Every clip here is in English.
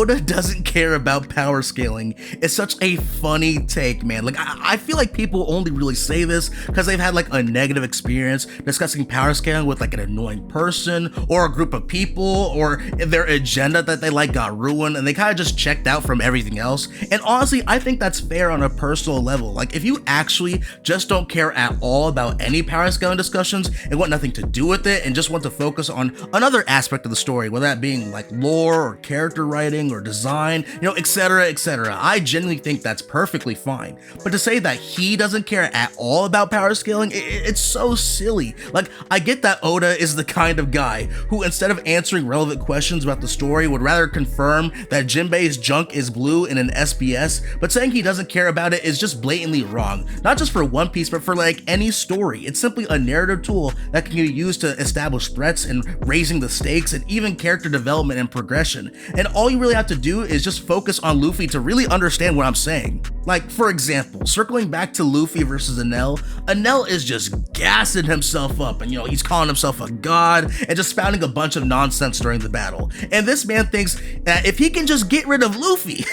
Oda doesn't care about power scaling is such a funny take, man. Like, I feel like people only really say this because they've had like a negative experience discussing power scaling with like an annoying person or a group of people, or their agenda that they like got ruined and they kind of just checked out from everything else. And honestly, I think that's fair on a personal level. Like, if you actually just don't care at all about any power scaling discussions and want nothing to do with it and just want to focus on another aspect of the story, whether that being like lore or character writing or design, etc., etc., I genuinely think that's perfectly fine. But to say that he doesn't care at all about power scaling, it's so silly. Like, I get that Oda is the kind of guy who, instead of answering relevant questions about the story, would rather confirm that Jinbei's junk is blue in an SBS, but saying he doesn't care about it is just blatantly wrong. Not just for One Piece, but for like any story. It's simply a narrative tool that can be used to establish threats and raising the stakes and even character development and progression. And all you really have to do is just focus on Luffy to really understand what I'm saying. Like, for example, circling back to Luffy versus Enel is just gassing himself up and he's calling himself a god and just spouting a bunch of nonsense during the battle. And this man thinks that if he can just get rid of Luffy,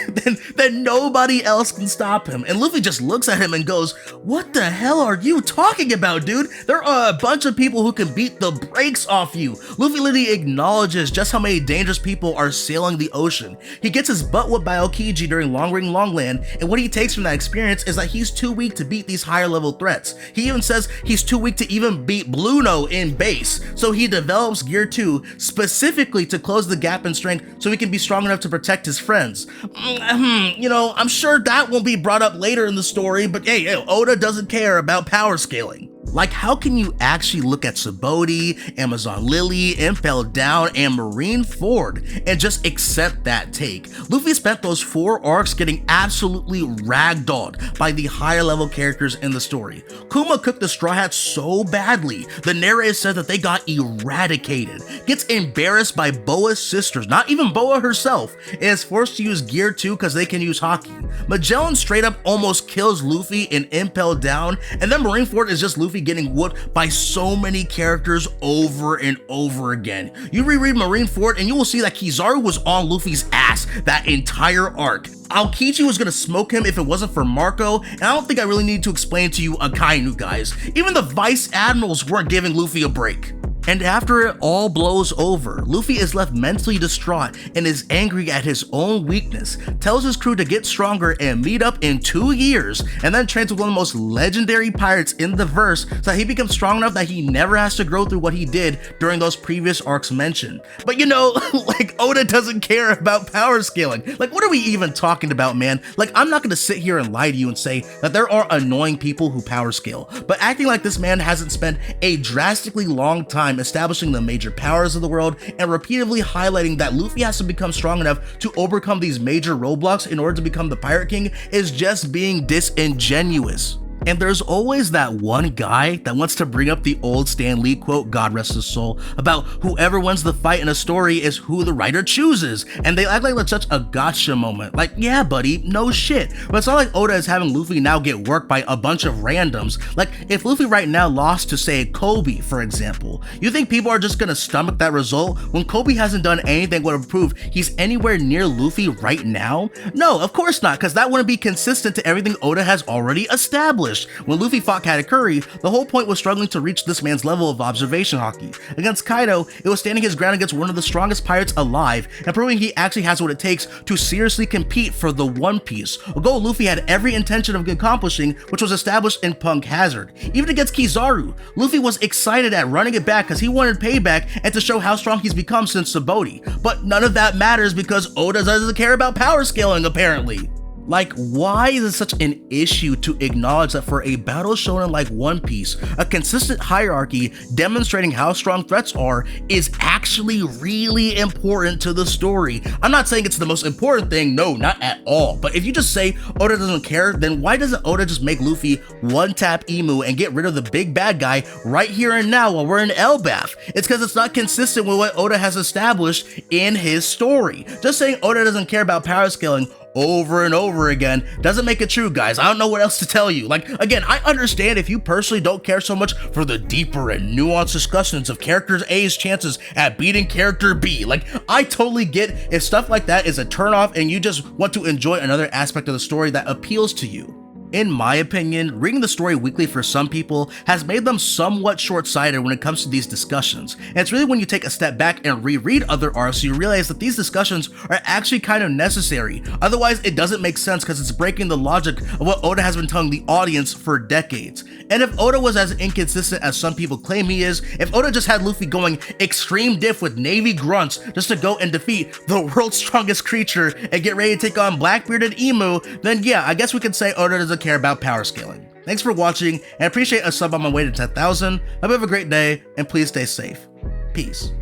then nobody else can stop him. And Luffy just looks at him and goes, "What the hell are you talking about, dude? There are a bunch of people who can beat the brakes off you." Luffy literally acknowledges just how many dangerous people are sailing the ocean. He gets his butt whooped by Aokiji during Long Ring Longland, and what he takes from that experience is that he's too weak to beat these higher level threats. He even says he's too weak to even beat Blueno in base, so he develops Gear 2 specifically to close the gap in strength so he can be strong enough to protect his friends. I'm sure that won't be brought up later in the story, but hey, Oda doesn't care about power scaling. Like, how can you actually look at Sabaody, Amazon Lily, Impel Down, and Marineford and just accept that take? Luffy spent those 4 arcs getting absolutely ragdolled by the higher level characters in the story. Kuma cooked the Straw Hats so badly, the narrator said that they got eradicated, gets embarrassed by Boa's sisters, not even Boa herself, and is forced to use Gear 2 because they can use Haki. Magellan straight up almost kills Luffy in Impel Down, and then Marineford is just Luffy getting whooped by so many characters over and over again. You reread Marineford and you will see that Kizaru was on Luffy's ass that entire arc. Aokiji was gonna smoke him if it wasn't for Marco, and I don't think I really need to explain to you Akainu, guys. Even the Vice Admirals weren't giving Luffy a break. And after it all blows over, Luffy is left mentally distraught and is angry at his own weakness, tells his crew to get stronger and meet up in 2 years, and then trains with one of the most legendary pirates in the verse so that he becomes strong enough that he never has to grow through what he did during those previous arcs mentioned. But like, Oda doesn't care about power scaling. Like, what are we even talking about, man? Like, I'm not gonna sit here and lie to you and say that there are annoying people who power scale, but acting like this man hasn't spent a drastically long time establishing the major powers of the world and repeatedly highlighting that Luffy has to become strong enough to overcome these major roadblocks in order to become the Pirate King is just being disingenuous. And there's always that one guy that wants to bring up the old Stan Lee quote, God rest his soul, about whoever wins the fight in a story is who the writer chooses. And they act like it's such a gotcha moment. Like, yeah, buddy, no shit. But it's not like Oda is having Luffy now get worked by a bunch of randoms. Like, if Luffy right now lost to, say, Kobe, for example, you think people are just gonna stomach that result when Kobe hasn't done anything that would prove he's anywhere near Luffy right now? No, of course not, because that wouldn't be consistent to everything Oda has already established. When Luffy fought Katakuri, the whole point was struggling to reach this man's level of observation haki. Against Kaido, it was standing his ground against one of the strongest pirates alive and proving he actually has what it takes to seriously compete for the One Piece, a goal Luffy had every intention of accomplishing, which was established in Punk Hazard. Even against Kizaru, Luffy was excited at running it back because he wanted payback and to show how strong he's become since Sabaody. But none of that matters because Oda doesn't care about power scaling, apparently. Like, why is it such an issue to acknowledge that for a battle shonen like One Piece, a consistent hierarchy demonstrating how strong threats are is actually really important to the story? I'm not saying it's the most important thing, no, not at all. But if you just say Oda doesn't care, then why doesn't Oda just make Luffy one-tap Emu and get rid of the big bad guy right here and now while we're in Elbaf? It's because it's not consistent with what Oda has established in his story. Just saying Oda doesn't care about power scaling over and over again doesn't make it true, guys. I don't know what else to tell you. Like, again, I understand if you personally don't care so much for the deeper and nuanced discussions of character A's chances at beating character B. Like, I totally get if stuff like that is a turnoff and you just want to enjoy another aspect of the story that appeals to you. In my opinion, reading the story weekly for some people has made them somewhat short-sighted when it comes to these discussions, and it's really when you take a step back and reread other arcs you realize that these discussions are actually kind of necessary. Otherwise, it doesn't make sense because it's breaking the logic of what Oda has been telling the audience for decades. And if Oda was as inconsistent as some people claim he is, if Oda just had Luffy going extreme diff with Navy grunts just to go and defeat the world's strongest creature and get ready to take on Black-bearded Emu, then yeah, I guess we could say Oda doesn't care about power scaling. Thanks for watching, and I appreciate a sub on my way to 10,000. Hope you have a great day, and please stay safe. Peace.